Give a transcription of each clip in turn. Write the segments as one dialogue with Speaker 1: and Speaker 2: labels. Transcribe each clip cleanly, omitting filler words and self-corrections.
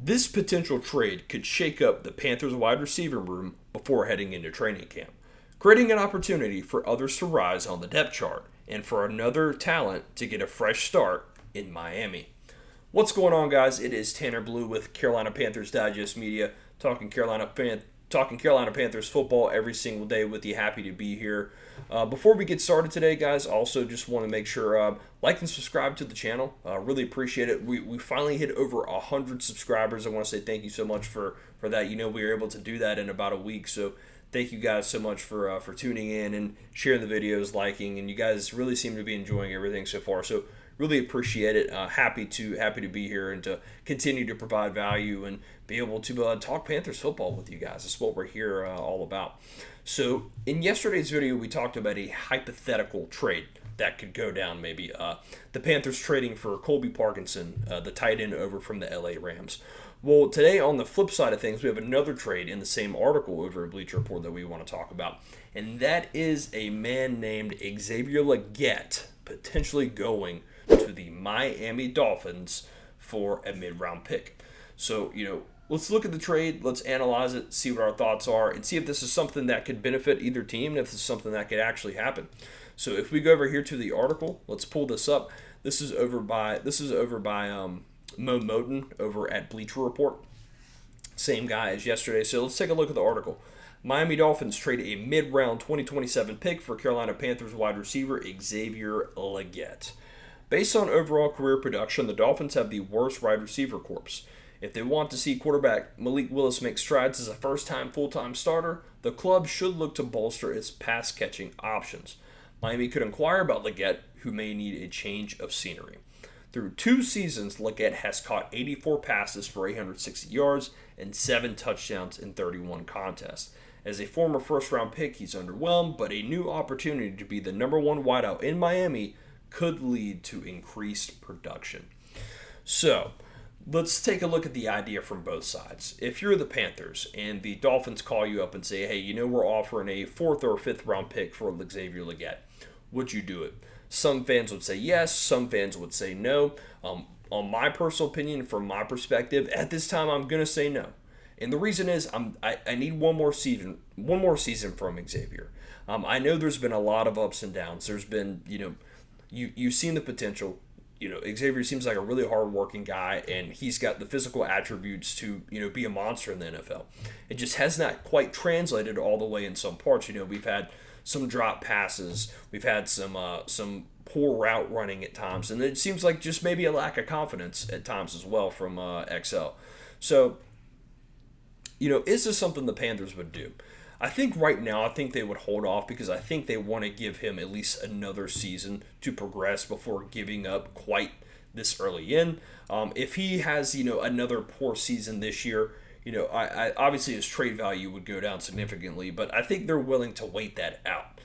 Speaker 1: This potential trade could shake up the Panthers wide receiver room before heading into training camp, creating an opportunity for others to rise on the depth chart and for another talent to get a fresh start in Miami. What's going on, guys? It is Tanner Blue with Carolina Panthers Digest Media, talking Carolina Panthers football every single day with you. Happy to be here. Before we get started today, guys, also just want to make sure like and subscribe to the channel. Really appreciate it. We finally hit over 100 subscribers. I want to say thank you so much for that. You know, we were able to do that in about a week, so thank you guys so much for tuning in and sharing the videos, liking, and you guys really seem to be enjoying everything so far. So really appreciate it. Happy to be here and to continue to provide value and be able to talk Panthers football with you guys. That's what we're here all about. So in yesterday's video, we talked about a hypothetical trade that could go down maybe. The Panthers trading for Colby Parkinson, the tight end over from the LA Rams. Well, today on the flip side of things, we have another trade in the same article over at Bleacher Report that we want to talk about. And that is a man named Xavier Legette potentially going to the Miami Dolphins for a mid-round pick. So, let's look at the trade, let's analyze it, see what our thoughts are, and see if this is something that could benefit either team and if this is something that could actually happen. So if we go over here to the article, let's pull this up. This is over by Mo Moten over at Bleacher Report. Same guy as yesterday. So let's take a look at the article. Miami Dolphins trade a mid-round 2027 pick for Carolina Panthers wide receiver Xavier Legette. Based on overall career production, the Dolphins have the worst wide receiver corps. If they want to see quarterback Malik Willis make strides as a first-time full-time starter, the club should look to bolster its pass-catching options. Miami could inquire about Legette, who may need a change of scenery. Through 2 seasons, Legette has caught 84 passes for 860 yards and 7 touchdowns in 31 contests. As a former first-round pick, he's underwhelmed, but a new opportunity to be the number 1 wideout in Miami could lead to increased production. So, let's take a look at the idea from both sides. If you're the Panthers and the Dolphins call you up and say, hey, we're offering a 4th or 5th round pick for Xavier Legette, would you do it? Some fans would say yes, some fans would say no. On my personal opinion, from my perspective, at this time, I'm going to say no. And the reason is I need one more season from Xavier. I know there's been a lot of ups and downs. There's been, you've seen the potential. Xavier seems like a really hard-working guy, and he's got the physical attributes to, be a monster in the NFL. It just has not quite translated all the way in some parts. We've had some drop passes, we've had some poor route running at times, and it seems like just maybe a lack of confidence at times as well from XL. So, is this something the Panthers would do? I think right now, they would hold off because I think they want to give him at least another season to progress before giving up quite this early in. If he has, another poor season this year, I obviously his trade value would go down significantly, but I think they're willing to wait that out.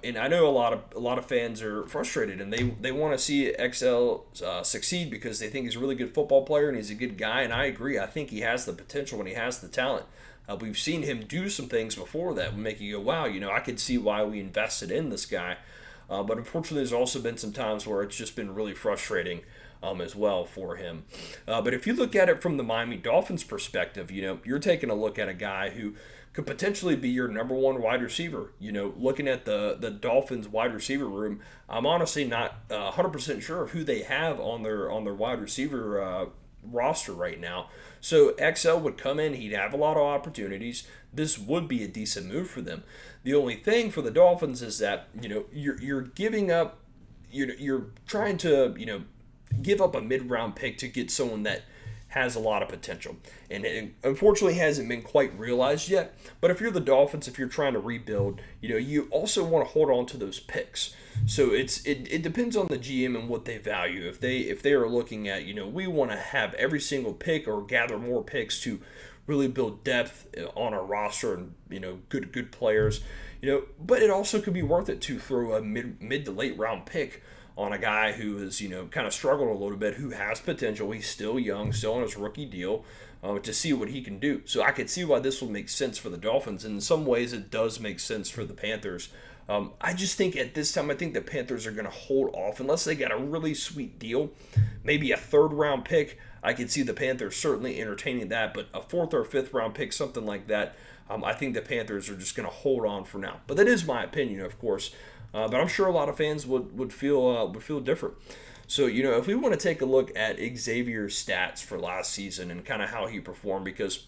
Speaker 1: And I know a lot of fans are frustrated and they want to see XL succeed because they think he's a really good football player and he's a good guy. And I agree. I think he has the potential and he has the talent. We've seen him do some things before that would make you go, wow, I could see why we invested in this guy. But unfortunately, there's also been some times where it's just been really frustrating as well for him. But if you look at it from the Miami Dolphins perspective, you're taking a look at a guy who could potentially be your number 1 wide receiver. Looking at the Dolphins wide receiver room, I'm honestly not 100% sure of who they have on their wide receiver roster right now. So XL would come in, he'd have a lot of opportunities. This would be a decent move for them. The only thing for the Dolphins is that you're giving up, you're trying to give up a mid-round pick to get someone that has a lot of potential, and it unfortunately hasn't been quite realized yet. But if you're the Dolphins, if you're trying to rebuild, you also want to hold on to those picks. So it depends on the GM and what they value. If they are looking at we want to have every single pick or gather more picks to really build depth on our roster and good players, but it also could be worth it to throw a mid to late round pick on a guy who is, kind of struggled a little bit, who has potential. He's still young, still on his rookie deal, to see what he can do. So I could see why this will make sense for the Dolphins. And in some ways, it does make sense for the Panthers I just think at this time, I think the Panthers are going to hold off unless they got a really sweet deal, maybe a third-round pick. I could see the Panthers certainly entertaining that, but a fourth or fifth round pick, something like that, I think the Panthers are just going to hold on for now. But that is my opinion, of course. But I'm sure a lot of fans would feel different. So, if we want to take a look at Xavier's stats for last season and kind of how he performed, because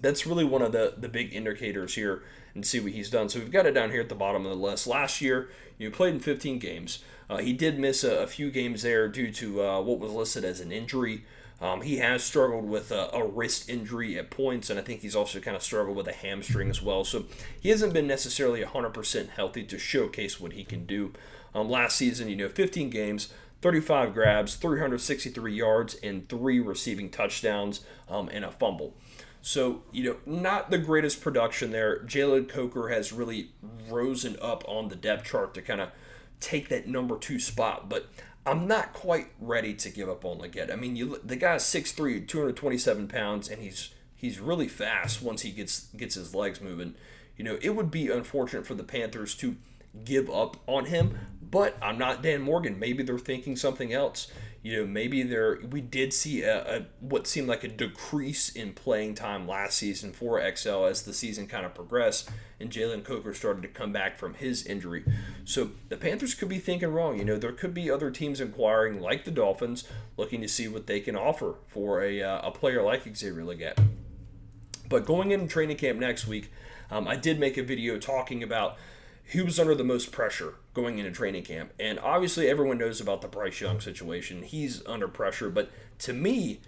Speaker 1: that's really one of the big indicators here, and see what he's done. So we've got it down here at the bottom of the list. Last year, he played in 15 games. He did miss a few games there due to what was listed as an injury. He has struggled with a wrist injury at points, and I think he's also kind of struggled with a hamstring as well. So he hasn't been necessarily 100% healthy to showcase what he can do. Last season, 15 games, 35 grabs, 363 yards, and 3 receiving touchdowns, and a fumble. So, not the greatest production there. Jalen Coker has really risen up on the depth chart to kind of take that number 2 spot, but I'm not quite ready to give up on Legette. I mean, the guy's 6'3", 227 pounds, and he's really fast once he gets his legs moving. It would be unfortunate for the Panthers to give up on him, but I'm not Dan Morgan. Maybe they're thinking something else. Maybe we did see a what seemed like a decrease in playing time last season for XL as the season kind of progressed, and Jalen Coker started to come back from his injury. So the Panthers could be thinking wrong. There could be other teams inquiring, like the Dolphins, looking to see what they can offer for a player like Xavier Legette. But going into training camp next week, I did make a video talking about who was under the most pressure going into training camp. And obviously everyone knows about the Bryce Young situation. He's under pressure. But to me,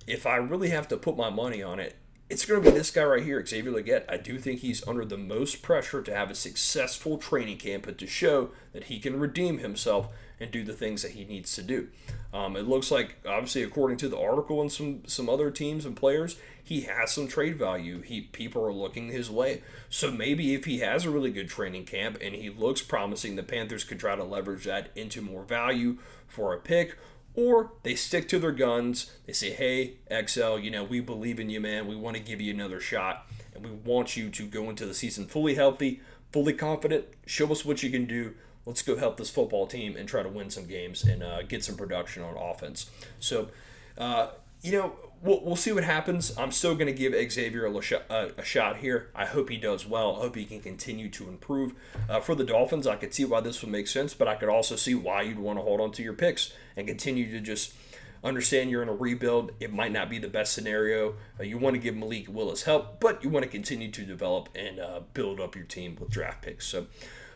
Speaker 1: if I really have to put my money on it, it's going to be this guy right here, Xavier Legette. I do think he's under the most pressure to have a successful training camp and to show that he can redeem himself and do the things that he needs to do. It looks like, obviously, according to the article and some other teams and players, he has some trade value. People are looking his way. So maybe if he has a really good training camp and he looks promising, the Panthers could try to leverage that into more value for a pick. Or they stick to their guns. They say, hey, XL, we believe in you, man. We want to give you another shot. And we want you to go into the season fully healthy, fully confident. Show us what you can do. Let's go help this football team and try to win some games and get some production on offense. So, we'll see what happens. I'm still going to give Xavier a shot here. I hope he does well. I hope he can continue to improve. For the Dolphins, I could see why this would make sense, but I could also see why you'd want to hold on to your picks and continue to just understand you're in a rebuild. It might not be the best scenario. You want to give Malik Willis help, but you want to continue to develop and build up your team with draft picks. So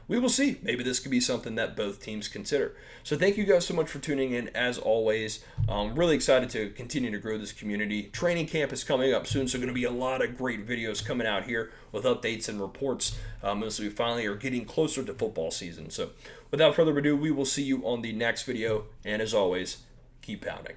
Speaker 1: we will see. Maybe this could be something that both teams consider. So thank you guys so much for tuning in. As always, I'm really excited to continue to grow this community. Training camp is coming up soon, so going to be a lot of great videos coming out here with updates and reports as we finally are getting closer to football season. So without further ado, we will see you on the next video. And as always, keep pounding.